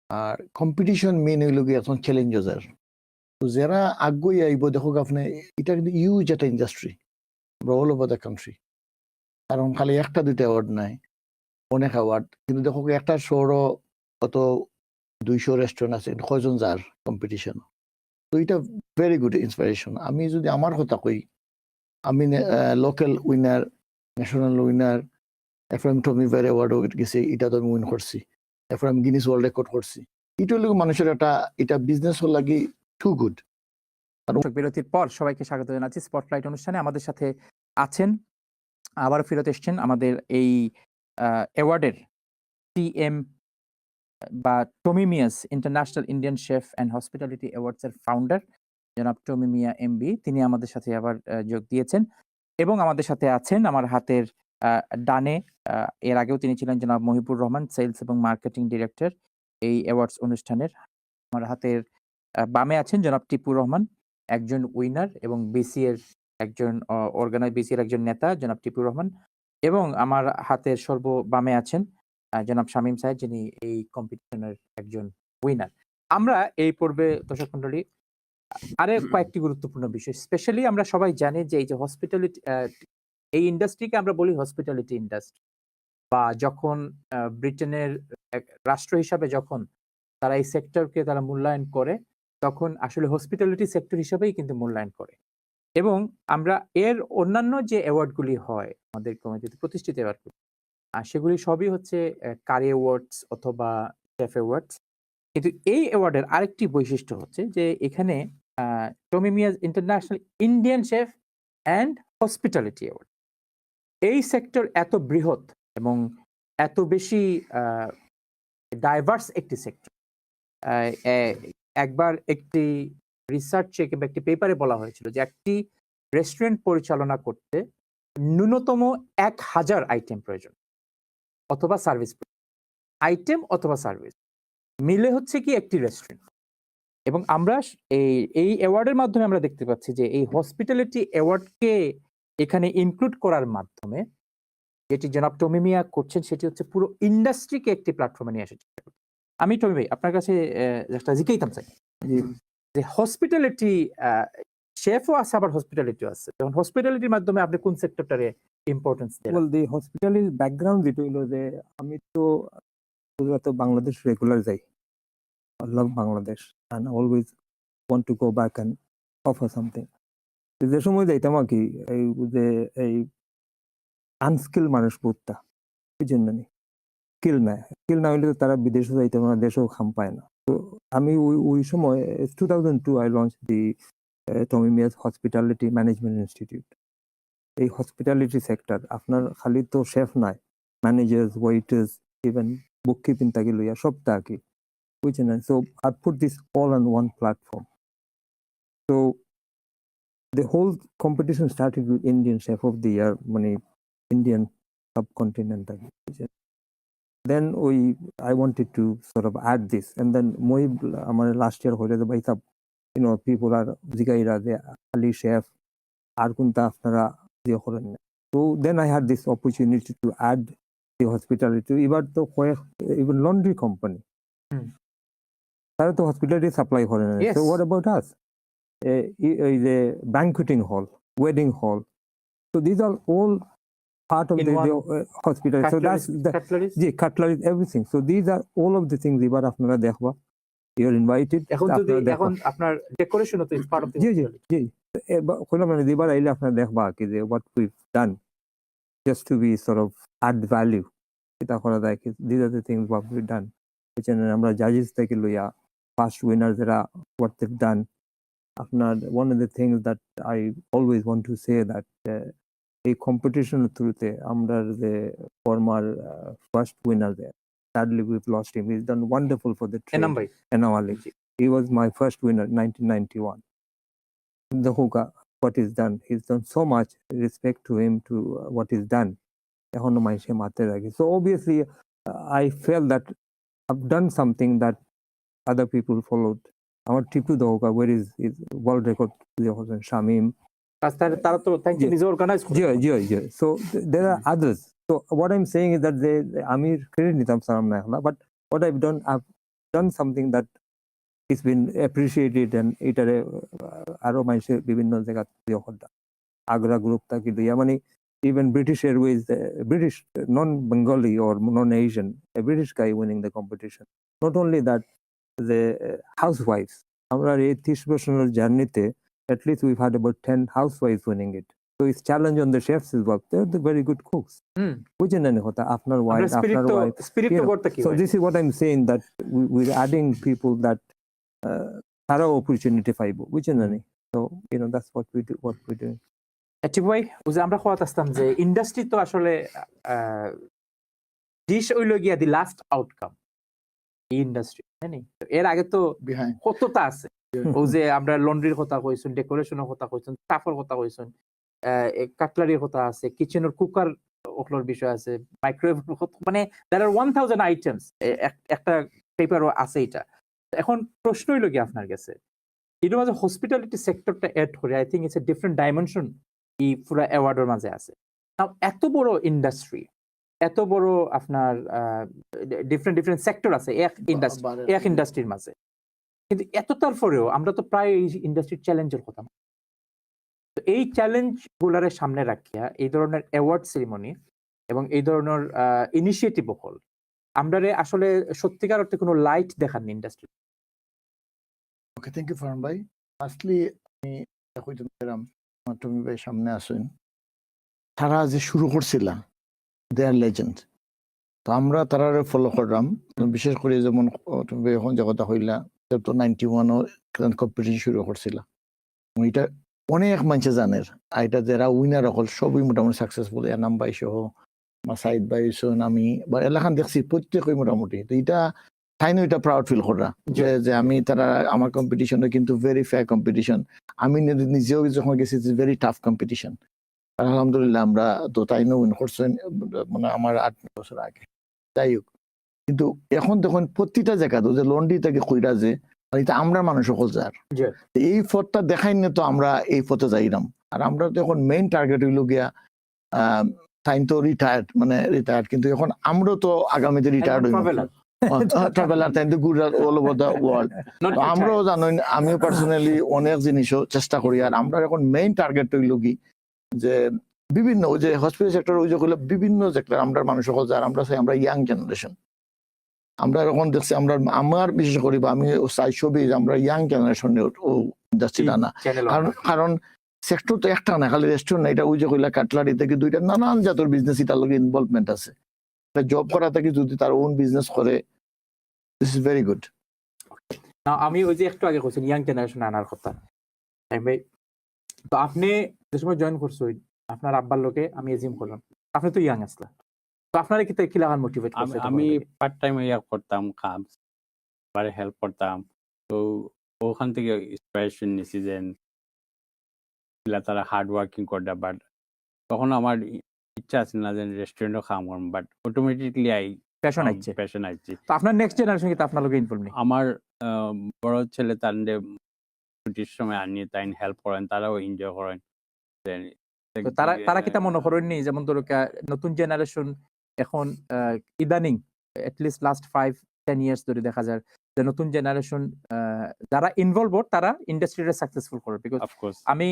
আর competition main হইল গিয়ে এখন চ্যালেঞ্জের। তো যারা আগুই আইব দেখো আপনি, এটা কিন্তু ইউজ একটা industry all over the country. কারণ খালি একটা দুইটা অ্যাওয়ার্ড নাই, অনেক অ্যাওয়ার্ড। কিন্তু দেখো একটা শহরও কত 200 রেস্টুরেন্ট আছে, কয়জন যার কম্পিটিশন। তো এটা ভেরি গুড ইন্সপিরেশন। আমি যদি আমার কথা কই, আমি local winner, national winner, FM Tommy ভের অ্যাওয়ার্ডও গেছে, এটা তো আমি উইন করছি। এফএম গিনিস ওয়ার্ল্ড রেকর্ড করছি। এটা হলো মানুষের একটা, এটা বিজনেস হল লাগি টু গুড। বিরতির পর সবাইকে স্বাগত জানাচ্ছি স্পটলাইট অনুষ্ঠানে। আমাদের সাথে আছেন, আবার ফেরত এসছেন আমাদের এই অ্যাওয়ার্ডের টিএম বা Tommy Miah's international Indian chef and hospitality awards এর ফাউন্ডার জনাব টমি মিয়া এমবি। তিনি আমাদের সাথে আবার যোগ দিয়েছেন এবং আমাদের সাথে আছেন আমার হাতের ডানে, এর আগেও তিনি ছিলেন জনাব মহিবুর রহমান, সেলস এবং মার্কেটিং ডিরেক্টর এই অ্যাওয়ার্ডস অনুষ্ঠানের। আমার হাতের বামে আছেন জনাব টিপুর রহমান, একজন উইনার এবং বিসি এর একজন বিসি এর একজন নেতা জনাব টিপুর রহমান, এবং আমার হাতের সর্ব বামে আছেন জনাব শামীম সাহেব, যিনি এই কম্পিটিশনের একজন উইনার। আমরা এই পর্বে দর্শক মন্ডলী আরে কয়েকটি গুরুত্বপূর্ণ বিষয়, স্পেশালি আমরা সবাই জানি যে এই যে হসপিটালিটি, এই ইন্ডাস্ট্রিকে আমরা বলি হসপিটালিটি ইন্ডাস্ট্রি, বা যখন ব্রিটেনের রাষ্ট্র হিসাবে যখন তারা এই সেক্টরকে তারা মূল্যায়ন করে, তখন আসলে হসপিটালিটি সেক্টর হিসেবেই কিন্তু মূল্যায়ন করে। এবং আমরা এর অন্যান্য যে অ্যাওয়ার্ডগুলি হয় আমাদের কমিটিতে প্রতিষ্ঠিত অ্যাওয়ার্ডগুলি, সেগুলি সবই হচ্ছে কারি অ্যাওয়ার্ডস অথবা শেফ অ্যাওয়ার্ডস। কিন্তু এই অ্যাওয়ার্ডের আরেকটি বৈশিষ্ট্য হচ্ছে যে এখানে Tommy Miah's international Indian chef and hospitality award, এই সেক্টর এত বৃহৎ এবং এত বেশি ডাইভার্স একটি সেক্টর। একবার একটি রিসার্চে কিংবা একটি পেপারে বলা হয়েছিল যে একটি রেস্টুরেন্ট পরিচালনা করতে ন্যূনতম 1000 আইটেম প্রয়োজন, অথবা সার্ভিস আইটেম অথবা সার্ভিস মিলে হচ্ছে কি একটি রেস্টুরেন্ট। এবং আমরা এই অ্যাওয়ার্ডের মাধ্যমে আমরা দেখতে পাচ্ছি যে এই হসপিটালিটি অ্যাওয়ার্ডকে এখানে ইনক্লুড করার মাধ্যমে যেটি জনাব টমি মিয়া করছেন সেটি হচ্ছে পুরো ইন্ডাস্ট্রিকে একটি প্ল্যাটফর্মে নিয়ে এসেছে। আমি টমি ভাই আপনার কাছে একটা জিজ্ঞাইতাম চাই যে হসপিটালিটি শেফও আছে আবার হসপিটালিটিও আছে, যেমন হসপিটালিটির মাধ্যমে আপনি কোন সেক্টরটারে ইম্পর্টেন্স দেন? ওয়েল দি হসপিটালিটির ব্যাকগ্রাউন্ড যেটা হলো যে আমি তো বাংলাদেশ রেগুলার যাই, I love Bangladesh and I always want to go back and offer something. যে সময় যাইতাম আর কি, এই যে এই আনস্কিল মানুষ পড়তা বুঝছেন না, স্কিল না হইলে তারা বিদেশে যাইতে না, দেশেও খাম পায় না। তো আমি ওই সময় 2002 I launched the Tommy Miah's hospitality management institute. এই হসপিটালিটি সেক্টর আপনার খালি তো শেফ নাই, ম্যানেজার্স, ওয়েটার্স, ইভেন বুককিপিং থেকে লইয়া সব থাকি বুঝছেন। So I put this all on one platform. So the whole competition started with Indian Chef of the Year, মানে Indian subcontinent. Then I wanted to sort of add this, and then আমার last year হয়ে যায় ভাই সব, people are জিগাইরা যে খালি chef আর কোনটা আপনারা দিয়ে করেন না। So then I had this opportunity to add the hospitality. এবার তো even laundry company, তারা তো হসপিটালিটি সাপ্লাই করে না। So what about us? The banqueting hall, wedding hall. So these are all part of the hospital. So that's the cutlery, everything. So these are all of the things এবার আপনারা দেখবা, you're invited. এখন আপনার decoration তো is part of the G কোন মানে এবার আইলে আপনারা দেখবা কি যে what we've done just to be sort of add value, এটা করা যায় কি, these are the things what we've done. আমরা জাজেস থেকে লইয়া past winners এরা what they've done. আপনার one of the things that I always want to say that এই competition থ্রুতে আমরা যে former first winner there, sadly we've lost him, he's done wonderful for the trade. Enam Ali, he was my first winner in 1991. The hookah, what he's done so much, respect to him, to what he's done. এখনো মানুষে মাথায় রাখি। So obviously I felt that I've done something that other people followed. আমার Tipu দহকা, where is world record Shamim. So there are others. So what I'm saying is that আমি credit নিতাম serum না, but what I've done, I've done something that it's been appreciated and এটারে আরো মানুষের বিভিন্ন জায়গা দিয়ে হত্যা আগ্রা গ্রুপ থাকি দিয়া মানে even British Airways, British non-Bengali or non-Asian, a British guy winning the competition. Not only that, the housewives. Our 30 বছরের জার্নিতে at least we've had about 10 housewives winning it. So it's challenge on the chefs as well. They're the very good cooks. বুঝেন না কথা আপনার wife, spirit আপনার তো wife. Spirit তো you know, করতে কি So হয়? this is what I'm saying that we're adding people that তারাও opportunity পাইব বুঝেন না নি? So you know that's what we're doing. Tipu ভাই ওই যে আমরা কথা আসতাম যে ইন্ডাস্ট্রি তো আসলে ডিশ হইল গিয়া দি লাস্ট আউটকাম এই ইন্ডাস্ট্রি জানি এর আগে তো behind. কতটা আছে ও যে আমরা লন্ড্রির কথা কইছুন ডেকোরেশনের কথা কইছুন স্টাফের কথা কইছুন কাটলারির কথা আছে কিচেনের কুকার ওগুলোর বিষয় আছে মাইক্রোওয়েভ মানে there are 1000 আইটেমস একটা পেপারও আছে এটা এখন প্রশ্ন হইল কি আপনার কাছে এটার মাঝে হসপিটালিটি সেক্টরটা অ্যাড করে I think it's a different dimension এই পুরো অ্যাওয়ার্ডের মাঝে আছে নাও এত বড় ইন্ডাস্ট্রি এত বড় আপনার ডিফারেন্ট সেক্টর আছে এক ইন্ডাস্ট্রির মাঝে কিন্তু এত তারপরেও আমরা তো প্রায় এই ইন্ডাস্ট্রির চ্যালেঞ্জের কথা তো এই চ্যালেঞ্জ গুলারে সামনে রাখিয়া এই ধরনের অ্যাওয়ার্ড সেরিমনি এবং এই ধরনের ইনিশিয়েটিভ হল আমরা আসলে সত্যিকার অর্থে কোনো লাইট দেখাননি industry Okay, thank you, Farhan bhai. Firstly, আমি কইতে পারলাম তুমি ভাই সামনে আসেন তারা যে শুরু করছিল দে আর লেজেন্ড তো আমরা তারারে ফলো করলাম বিশেষ করে যেমন তুমি ভাই এখন যে কথা হইলা তো 91 কম্পিটিশন শুরু করছিল এটা অনেক মানুষ জানের আর এটা যারা উইনার হল সবই মোটামুটি সাকসেসফুল এনাম ভাই সহ সাইদ ভাই সোন আমি বা এলাকান দেখছি প্রত্যেকই মোটামুটি তো এটা তাইনো এটা প্রাউড ফিল করা যে আমি তারা আমার কম্পিটিশনে কিন্তু ভেরি ফেয়ার কম্পিটিশন আমি নিজেও যখন গেছি ভেরি টাফ কম্পিটিশন আলহামদুলিল্লাহ আমরা তো তাইনো উইন করছেন মানে আমার 8 বছর আগে যাই হোক কিন্তু এখন তখন প্রতিটা জায়গা তো যে লন্ড্রি থেকে কইরা যে এটা আমরা মানুষ সকল যার এই পথটা দেখাই না তো আমরা এই পথে যাইলাম আর আমরা তো এখন মেইন টার্গেট হইল গিয়া তাই তো রিটায়ার্ড কিন্তু এখন আমরা তো আগামীতে রিটায়ার্ড হইব ট্রাভেলার তাই তো ঘুরার অল ওভার দ্য ওয়ার্ল্ড আমরাও জানেন আমিও পার্সোনালি অনেক জিনিসও চেষ্টা করি আর আমরা এখন মেইন টার্গেট হইল কি যে বিভিন্ন ওই যে হসপিটাল সেক্টর ওই যে বিভিন্ন সেক্টর আমরা মানুষ সকল যার আমরা চাই আমরা ইয়াং জেনারেশন আমরা এখন দেখছি আমরা আমার বিশেষ করি বা আমি চাই ছবি আমরা ইয়াং জেনারেশনের ও ইন্ডাস্ট্রিটা না কারণ সেক্টর তো একটা না খালি রেস্টুরেন্ট না এটা ওই যে কইলা কাটলারি থেকে দুইটা নানান জাতের বিজনেস এটার লগে ইনভলভমেন্ট আছে জব করা থেকে যদি তার ওন বিজনেস করে দিস ইজ ভেরি গুড আমি ওই যে একটু আগে কইছেন ইয়াং জেনারেশন আনার কথা ভাই তো আপনি যে সময় জয়েন করছেন আপনার আব্বার লোকে আমি এজিম করলাম আপনি তো ইয়াং আসলা তো আপনারা কি লাগান মোটিভেট করছে আমি পার্ট টাইম ইয়া করতাম কাজ বারে হেল্প করতাম তো ওখান থেকে ইন্সপিরেশন নিছি যে তারা হার্ড ওয়ার্কিং করতে বাট তখন আমার ইচ্ছা আছে না যে রেস্টুরেন্টও কাম করব বাট অটোমেটিকলি প্যাশন আইছে তো আপনার নেক্সট জেনারেশন কি আপনার লোকে ইনভলভ নেই আমার বড় ছেলে তান্ডে ছুটির সময় আনিয়ে তাই হেল্প করেন তারাও এনজয় করেন তো তারা কি তা মনে করেননি যেমন ধরো নতুন জেনারেশন এখন ইদানিং এটলিস্ট লাস্ট 5-10 ইয়ার্স ধরে দেখা যায় যে নতুন জেনারেশন যারা ইনভলভ তারা ইন্ডাস্ট্রিতে সাকসেসফুল করে বিকজ আমি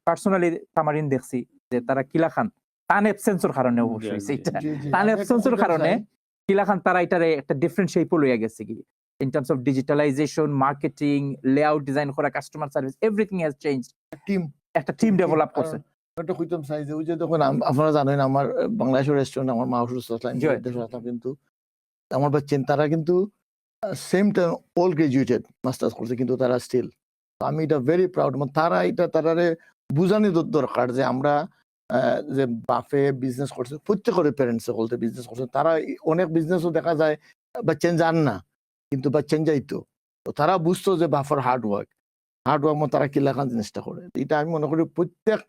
পার্সোনালি তামারিন দেখছি যে তারা কিলা খান টান অ্যাবসেন্সের কারণে অবশ্যই টান অ্যাবসেন্সের কারণে কিলা খান তারা এটারে একটা ডিফারেন্ট শেপ লইয়া গেছে কি in terms of digitalization, marketing, layout design করা, customer service, everything has changed. একটা টিম ডেভেলপ করছে। এটা কইতাম চাই যে ওই যে তখন আপনারা জানেন আমার বাংলাদেশের রেস্টুরেন্ট আমার মা কিন্তু আমার বাচ্চেন তারা কিন্তু same time all graduated masters করছে কিন্তু তারা স্টিল আমি এটা ভেরি প্রাউড তারা এটা তারারে বুঝানি দরকার যে আমরা যে বাফে বিজনেস করছে প্রত্যেকের প্যারেন্টসে বলতে বিজনেস করছে তারা অনেক বিজনেসও দেখা যায় বাচ্চেন জান না কিন্তু বাচ্চেন যাইতো তো তারা বুঝতো যে বাফার হার্ড ওয়ার্ক মতো তারা কি লেখান জিনিসটা করে এটা আমি মনে করি প্রত্যেক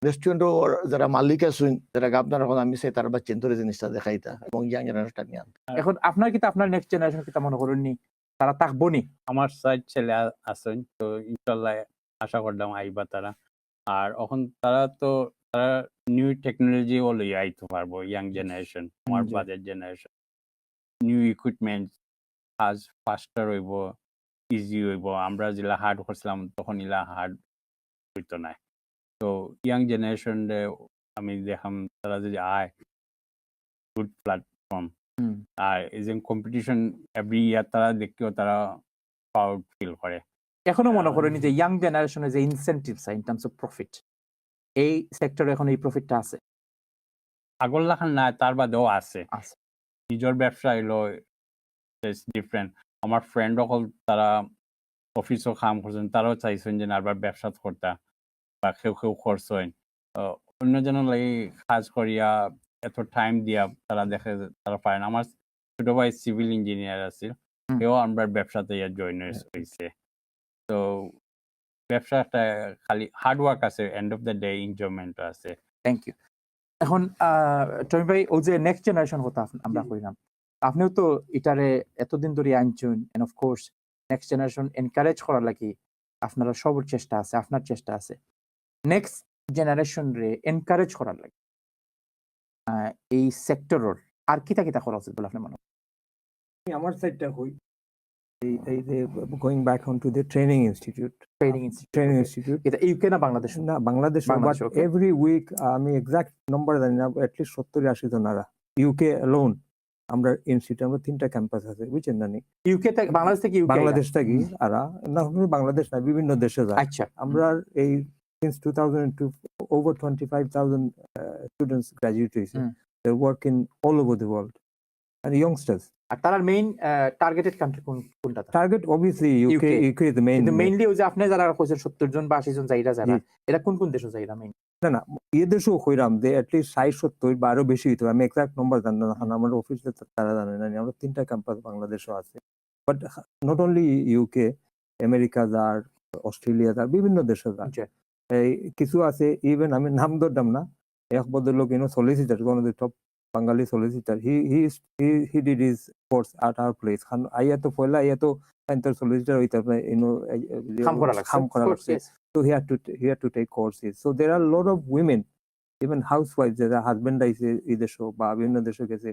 রেস্টুরেন্টও যারা মালিক আছেন যারা আপনার এখন আমি চাই তারা বাচ্চেন ধরে জিনিসটা দেখাইতা এবং ইয়াং জেনারেশনটা নিয়ে এখন আপনার কি আপনার নেক্সট জেনারেশন কি তা মনে করেননি তারা থাকবো নি আমার সাইড ছেলে আছেন তো ইনশাআল্লাহ আশা করলাম আইবা তারা আর এখন তারা নিউ টেকনোলজি ও লই আইতে পারবো ইয়াং জেনারেশন আমার বাজেট জেনারেশন নিউ ইকুইপমেন্ট কাজ ফাস্টার হইব, ইজি হইব। আমরা যেগুলা হার্ড করছিলাম তখন এগুলা হার্ড হইতো না। তো ইয়াং জেনারেশন আমি দেখাম তারা যদি আয় গুড প্ল্যাটফর্ম। হুম। আর এই যে কম্পিটিশন এভরি ইয়ার তারা দেখতেও তারা প্রাউড ফিল করে। এখনো মনে করেন যে ইয়াং জেনারেশনের যে ইনসেনটিভস ইন টার্মস অফ প্রফিট, এই সেক্টরে এখন এই প্রফিটটা আছে? আগর লাখান না, তার বাদেও আছে। আছে। নিজের ব্যবসা হইলো ডিফারেন্ট। আমার ফ্রেন্ড সকল তারা অফিসও কাম করছেন, তারাও চাইছেন যে আবার ব্যবসা করতা বা কেউ করছেন। অন্য জনের লাগি কাজ করিয়া এত টাইম দিয়া তারা দেখে যে তারা পারে না। আমার ছোট ভাই সিভিল ইঞ্জিনিয়ার আছে, হুম। সেও আমরা ব্যবসাতে জয়েন হয়েছে। তো ব্যবসা একটা খালি হার্ড ওয়ার্ক আছে, end of the day enjoyment আছে। Thank you. এখন টমি ভাই, ওই যে নেক্সট জেনারেশন কথা আমরা কইলাম, আপনিও তো এটারে এতদিন ধরে আনছেন, end of course next generation encourage করার লাগি আপনারা সবার চেষ্টা আছে, আপনার চেষ্টা আছে। নেক্সট জেনারেশন রে এনকারেজ করার লাগি এই সেক্টরের আর কিতা কিতা করা উচিত বলে আপনি মনে করেন? আমার সাইডটা হই এই যে going back on to the training institute, training institute training institute এটা ইউকে না বাংলাদেশ? না Bangladesh, but Bangladesh, okay. Every week আমি এক্সাক্ট নাম্বার জানি না, অ্যাটলিস্ট 70-80 জনারা ইউকে অ্যালোন আমরা ইনস্টিটিউট, আমরা 3টা ক্যাম্পাস আছে বুঝছেন না নি? ইউকে থেকে বাংলাদেশ থেকে ইউকে? বাংলাদেশ থেকে আরা না, শুধু বাংলাদেশ না, বিভিন্ন দেশে যায়। আচ্ছা। আমরা এই since 2002 over 25,000 students graduate হয়েছে। হুম। They work in all over the world and youngsters. আর তার মেইন টার্গেটেড কান্ট্রি কোনটা? Target obviously UK. UK is the main. কিন্তু মেইনলি ওই যে আপনি যারা কইছেন 70 জন বা 80 জন যাইরা যারা, জি। এটা কোন দেশে যাইরা মেইন? না না, এই দেশেও কইরাম যে অ্যাটলিস্ট 60-70 বা আরো বেশি হইতো। আমি এক্সাক্ট নাম্বার জানি না, আমার অফিসে তারা জানে না। আমরা 3টা ক্যাম্পাস বাংলাদেশও আছে, but not only UK, America যার, অস্ট্রেলিয়া যার, বিভিন্ন দেশে যার। আচ্ছা। এই কিছু আছে, ইভেন আমি নাম ধরতাম না, এক ভদ্রলোক solicitor, one of the top Bengali solicitor, he did his course at our place. আইয়া তো পয়লা আইয়া তো সেন্টার সলিসিটার হইতে আপনি কাম করা লাগছে। কাম করা Of course, লাগছে। yes. So he had to take courses. So there are a lot of women, even housewives, যারা হাজবেন্ড আইছে এই দেশে বা বিভিন্ন দেশে গেছে,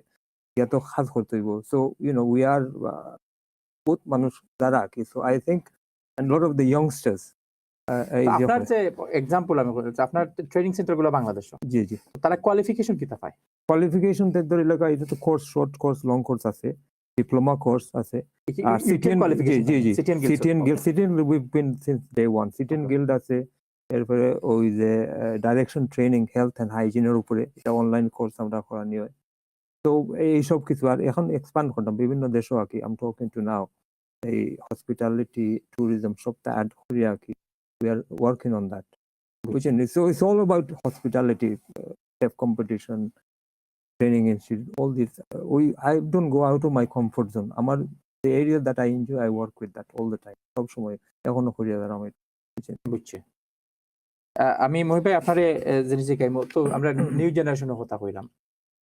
ইয়া তো কাজ করতে হইব। So we are both মানুষ যারা কি, so I think and lot of the youngsters আপনার যে এক্সাম্পল আমি বলতে চাই, আপনার ট্রেনিং সেন্টার গুলো বাংলাদেশে, জি জি, তারা কোয়ালিফিকেশন কিতা পায়? কোয়ালিফিকেশন ধরে লাগা, এটা তো course, short course, long course আছে, ডিপ্লোমা কোর্স আছে, আর সিটিএন, জি জি, CTN we've been since day one. CTN guild আছে, এরপরে ওই যে ডাইরেকশন ট্রেনিং হেলথ এন্ড হাইজিনের উপরে, এটা অনলাইন কোর্স আমরা করানি হয়। তো এইসব কিছু আর এখন এক্সপ্যান্ড করলাম বিভিন্ন দেশও আর কি, আই এম টকিং টু নাও এই হসপিটালিটি, ট্যুরিজম সবটা অ্যাড করি আর কি। We are working on that. So it's all about hospitality, chef competition, training institute, all this. I don't go out of my comfort zone. The area that I enjoy, I work with that all the time. সব সময় এখনো করি আর আমি বুঝছি। আমি মহিব ভাই আপনারে জিনিস জিজ্ঞাসা তো আমরা নিউ জেনারেশনের কথা কইলাম,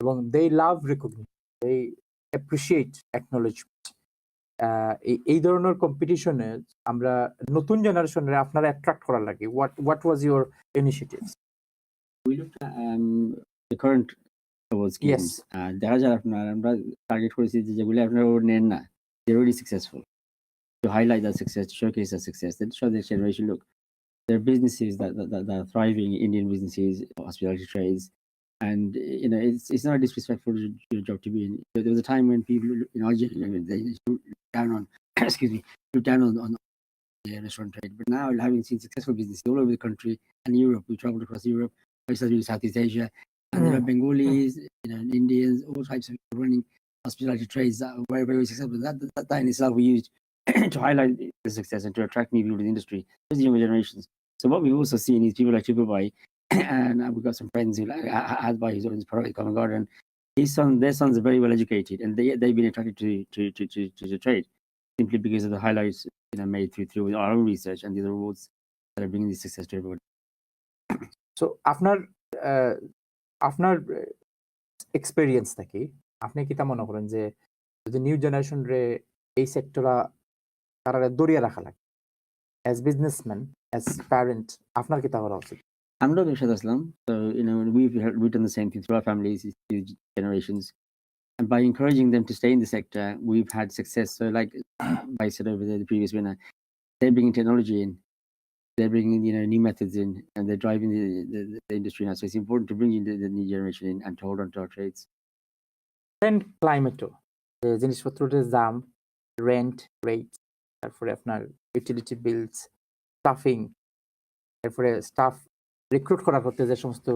এবং they love recognition, they appreciate acknowledgement. এই ধরনের কম্পিটিশনে আমরা নতুন জেনারেশনের আপনারা অ্যাট্রাক্ট করার লাগে, what was your initiatives? We looked at the current awards schemes. Yes. দেখা যায় আমরা টার্গেট করেছি যে যেগুলো আপনারা নেন না, they're already successful. To highlight that success, to showcase that success, to show the generation, look, there are businesses that are thriving, Indian businesses, hospitality trades, and it's not a disrespectful job to be in. There was a time when people in Algeria, they looked down on excuse me, looked down on the restaurant trade, but now having seen successful businesses all over the country and Europe, we traveled across Europe, especially Southeast Asia, and there are Bengalis, Indians, all types of people running hospitality trades that are very, very successful. That in itself we used to highlight the success and to attract new people to the industry, especially younger generations. So what we've also seen is people like Chukubai, and we've got some friends who like Azbai, who's owns product Covent Garden. Their sons are very well educated, and they've been attracted to the trade simply because of the highlights made through our own research and the awards that are bringing this success to everyone. So আপনার experience থেকে আপনি কি তা মনে করেন যে যদি new generation রে এই সেক্টরা তারা দরিয়া রাখা লাগে, অ্যাজ বিজনেসম্যান, অ্যাজ প্যারেন্ট, আপনার কি তা করা উচিত? আমরা ব্যবসাতে আসলাম, so we've done the same thing through our families, through generations. And by encouraging them to stay in the sector, we've had success. So like I said over there, the previous winner, they're bringing technology in, they're bringing new methods in, and they're driving the industry now. So it's important to bring in the new generation in and to hold on to our trades. And ক্লাইমেটও যে জিনিসপত্রের দাম, rent rate, তারপরে আপনার utility bills, staffing, তারপরে staff recruit করার ক্ষেত্রে যে সমস্ত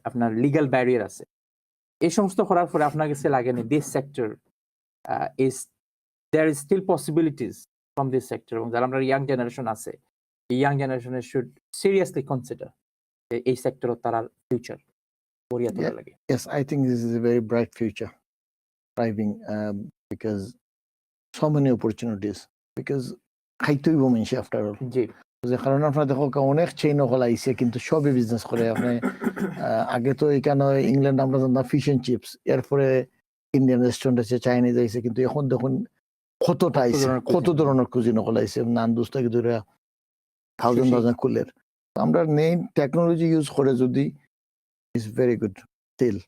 আপনার লিগ্যাল ব্যারিয়ার আছে, এই সমস্ত করার পরে আপনার কাছে লাগেনি this sector is there is still possibilities from this sector, এবং যারা আমরা ইয়াং জেনারেশন আছে, এই ইয়াং জেনারেশনের শুড সিরিয়াসলি কনসিডার এই সেক্টরত তার ফিউচার গড়িয়া তোলা লাগে? Yes, I think this is a very bright future, thriving, because so many opportunities. Because খাইতেই মানুষ after all. জি, যে কারণ আপনার দেখো অনেক চেইন হল আইসে কিন্তু সবই বিজনেস করে। আপনি আগে তো এখানে ইংল্যান্ড আমরা জানতাম ফিশ এন্ড চিপস, এরপরে ইন্ডিয়ান রেস্টুরেন্ট আছে, চাইনিজ আইসে, কিন্তু এখন দেখুন কতটা আইসে, কত ধরনের কুজিন হল আইসে, নানদুস থেকে ধরে থাউজেন্ড কুলের। আমরা মেইন টেকনোলজি ইউজ করে যদি ইজ ভেরি গুড স্টিল।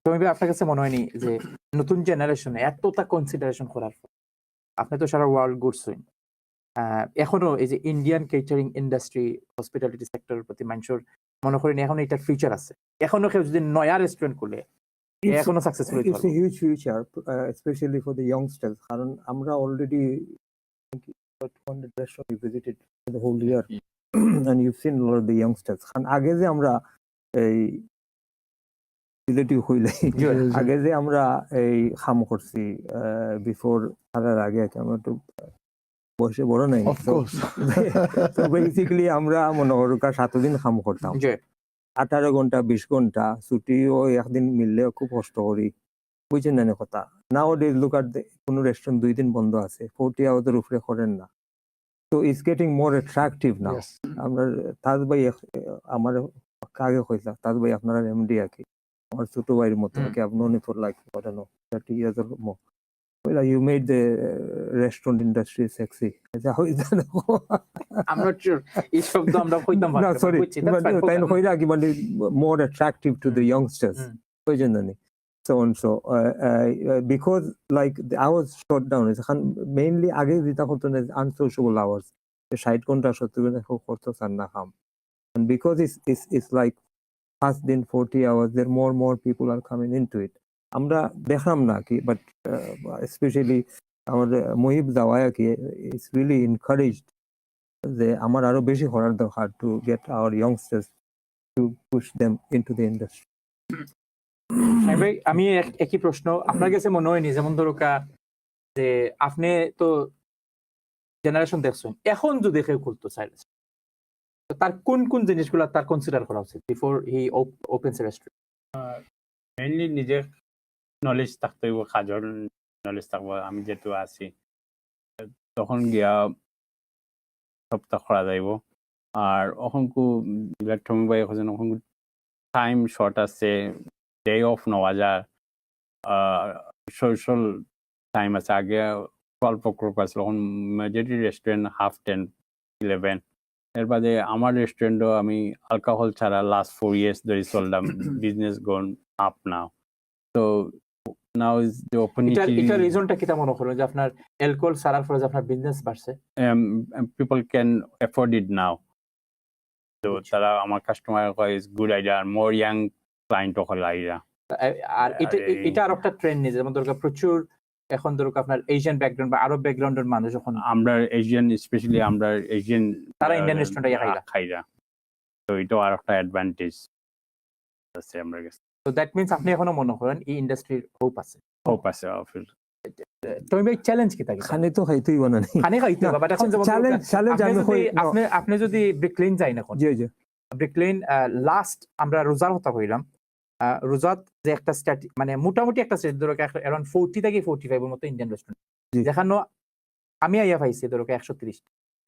তুমি আপনার কাছে মনে হয়নি যে নতুন জেনারেশনে এতটা কনসিডারেশন করার পর, আপনি তো সারা ওয়ার্ল্ড ঘুরছেন, এখনো এই যে ইন্ডিয়ান কেটারিং ইন্ডাস্ট্রি, হসপিটালিটি সেক্টরের প্রতি মানুষের মনে করেন এখন এটার ফিউচার আছে, এখনো কেউ যদি নয়া রেস্টুরেন্ট খুলে এখনো সাকসেসফুল হতে It's a পারবে? huge future, especially for the youngsters. কারণ আমরা already 200 restaurants we visited for the whole year, and you've seen a lot of the youngsters. কারণ আগে যে আমরা এই রিলেটিভ হইলে আগে যে আমরা এই খাম করছি বিফোর তার আগে আমরা একটু বয়সে বড় নাই, Of course. তো বেসিক্যালি আমরা মনে করুকা 7 দিন খাম করতাম, জি, 18 ঘন্টা 20 ঘন্টা ছুটিও একদিন মিললেও খুব কষ্ট করি, বুঝছেন না কথা। নাও ডেজ লুক আট কোনো রেস্টুরেন্ট 2 দিন বন্ধ আছে, 40 আওয়ারের উপরে করেন না। তো it's getting more attractive now. Yes. আমরা তাজ ভাই আমার আগে কইলা তাজ ভাই আপনারা এমডি আকি আমার ছোট ভাইয়ের মতো কি আপনি অনেক ফর লাইক বাটানো 30 ইয়ার্স অর মো কইলা you made the restaurant industry sexy. যা হই জানো I'm not sure এই শব্দ আমরা কইতাম না সরি তাই কইরা কি মানে মোর অ্যাট্রাকটিভ টু দ্য ইয়াংস্টার্স, বুঝছেন না? So and so because like the hours short down is mainly আগে যেটা হতো না unsociable hours, 60 ঘন্টা 70 ঘন্টা করতে চান না কাম, and because it's like past din 40 hours there more people are coming into it. আমরা দেখলাম না কি, but especially আমার মহিব দাওয়ায়া কি is really encouraged যে আমার আরো বেশি করার দরকার to get our youngsters to push them into the industry. ভাই আমি একই প্রশ্ন আপনার কাছে মনে হয়নি, যেমন ধরুকা যে আপনি তো জেনারেশন দেখছেন, এখন যদি কেউ খুলতো চাইলে তার কোন কোন জিনিসগুলো তার কনসিডার করা উচিত before he opens A restaurant? Mainly নিজের নলেজ থাকতে হইব, কাজর নলেজ থাকবো। আমি যেহেতু আছি তখন গিয়া সপ্তাহ করা যাইব। আর অখনকু ইলেকট্রনিক বাই এখন টাইম শর্ট আছে, ডে অফ নেওয়া যায়, সোশ্যাল টাইম আছে। আগে অল্প গ্রুপ আছে, তখন মেজরিটি রেস্টুরেন্ট 10:30, 11। এর বাদে আমার রেস্টুরেন্টও আমি অ্যালকোহল ছাড়া লাস্ট 4 years ধরে চললাম, বিজনেস গোন আপ নাও। তো নাও ইজ দ্য অপরচুনিটি। এটা রিজনটা কিটা মনে করেন যে আপনার অ্যালকোহল ছাড়ার ফলে আপনার বিজনেস বাড়ছে? People can afford it now. তো তারা আমার কাস্টমার কয় ইজ গুড আইডিয়া, আর মোর ইয়াং ক্লায়েন্ট হল আইডিয়া। আর এটা আর একটা ট্রেন্ড নিয়ে, যেমন ধরুন প্রচুর এখন ধরুন আপনার এশিয়ান ব্যাকগ্রাউন্ড বা আরব ব্যাকগ্রাউন্ডের মানুষ যখন আমরা এশিয়ান, স্পেশালি আমরা এশিয়ান, তারা ইন্ডিয়ান রেস্টুরেন্টে খাইরা। তো এটাও আর একটা অ্যাডভান্টেজ আছে আমার কাছে। তো দ্যাট মিন্স আপনি এখনো মনে করেন এই ইন্ডাস্ট্রির হোপ আছে? হোপ আছে অফিস। তুমি ভাই চ্যালেঞ্জ কি থাকে? খানে তো খাইতেই বানানি, খানে খাইতে হবে, বাট এখন যেমন চ্যালেঞ্জ আপনি যদি ব্রিকলেন যাই না, এখন জি জি ব্রিকলেন লাস্ট আমরা রোজার কথা কইলাম, রোজাত যে একটা মানে মোটামুটি একটা স্টেট ধরো অ্যারাউন্ড 40 থেকে 45 এর মতো ইন্ডিয়ান রেস্টুরেন্ট, যেখানে আমি আইয়া পাইছি ধরো 130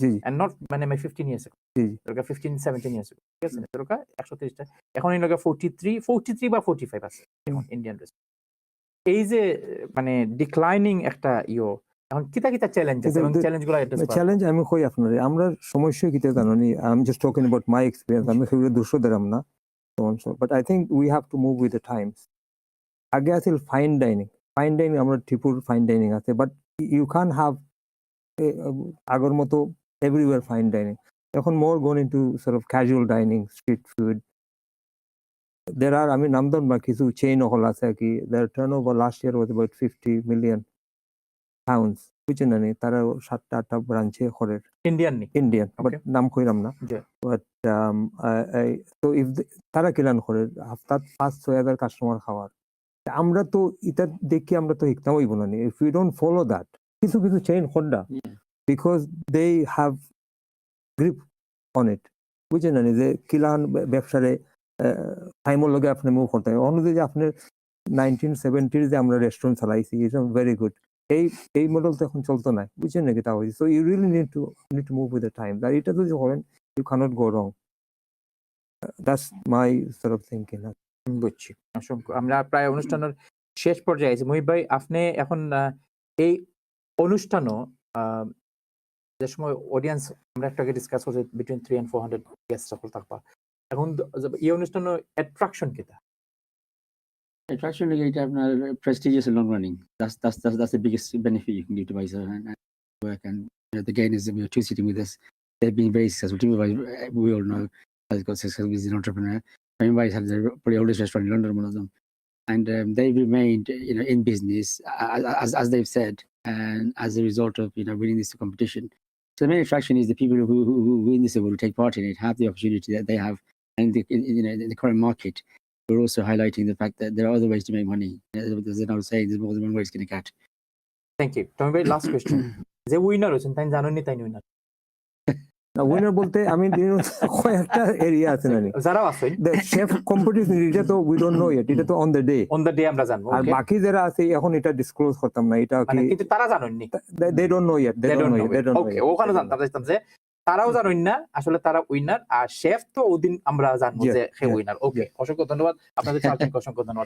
জি এন্ড নট মানে 15 ইয়ার্স জি ধরো 15-17 ইয়ার্স, ঠিক আছে ধরো 130 টা, এখন এই লোকে 43 বা 45 আছে এখন ইন্ডিয়ান রেস্টুরেন্ট। এই যে মানে ডিক্লাইনিং একটা এখন কিতা কিতা চ্যালেঞ্জ আছে এবং চ্যালেঞ্জগুলো অ্যাড্রেস করা? চ্যালেঞ্জ আমি কই আপনারে, আমরা সমস্যা কিতা জানি, I am just talking about my experience, আমি সেগুলো দোষ দিলাম না, but I think we have to move with the times. আগে আছিল ফাইন ডাইনিং আমরা ত্রিপুর ফাইন ডাইনিং আছে, বাট ইউ ক্যান হ্যাভ আগের মতো এভরিওয়ার ফাইন ডাইনিং। এখন more gone into sort of casual dining, street food. There are, I mean, নামদান বা কিছু চেইন হল আছে কি, their turnover last year was about 50 million pounds, বুঝছেন না নি? তারা 7-8টা ব্রাঞ্চে করে ইন্ডিয়ান নি ইন্ডিয়ান, বাট Okay. নাম কইরাম না। জি। বাট তো ইফ তারা কিলান করে হাফতাত 5-6 হাজার কাস্টমার খাওয়ার, আমরা তো এটা দেখি আমরা তো হিকতাম হইব না নি if you don't follow that. কিছু কিছু চেইন খোড্ডা Yeah. Because they have grip on it, বুঝছেন না নি? যে কিলান ব্যবসারে টাইমের লগে আপনি মুভ করতে হবে। অনুযায়ী যে আপনার 1970s যে আমরা রেস্টুরেন্ট চালাইছি, ইটস ভেরি গুড। এই মডেল তো এখন চলতো না, বুঝছেন নাকি? তাও so you really need to move with the time. আর এটা যদি করেন, you can't go wrong. That's my sort of thinking. বুঝছি। অসংখ্য। আমরা প্রায় অনুষ্ঠানের শেষ পর্যায়ে আছি। মুহিব ভাই, আপনি এখন এই অনুষ্ঠানও যে সময় অডিয়েন্স আমরা একটু আগে ডিসকাস করছি বিটুইন 300 and 400 গেস্ট সকল থাকবা, এখন এই অনুষ্ঠানের অ্যাট্রাকশন কিতা? Attraction like it আপনার prestigious and long running. That's the biggest benefit you can give to Visa and work. And the gain is that we are two sitting with us. They've been very successful. We all know has got success as an entrepreneur. Visa have the probably oldest restaurant in London, one of them, and they've remained in business as they've said, and as a result of winning this competition. So the main attraction is the people who win this award, who take part in it, have the opportunity that they have, and in the current market. We're also highlighting the fact that there are other ways to make money. There's an old saying, there's more than one way to skin a cat. Thank you. Tommy ভাই, last question. যে winner হয়েছেন তাই জানেননি, তাই winner না, winner বলতে আমি কয়েকটা এরিয়া আছে না, যারা আছেন শেফ কম্পিটিশন, এটা তো উই ডোন্ট নো ইয়েট, এটা তো on the day. On the day আমরা জানবো। আর Okay? বাকি যারা আছে এখন এটা ডিসক্লোজ করতাম না, এটা মানে কি কিন্তু তারা জানেননি, they don't know yet, they don't know it. Okay, ওখানে জানতাম যে তারাও জানেন না আসলে তারা উইনার, আর শেফ তো ওদিন আমরা জানবো Yeah, যে সে yeah, উইনার। ওকে, অসংখ্য ধন্যবাদ আপনাদের চারজনকে, অসংখ্য ধন্যবাদ।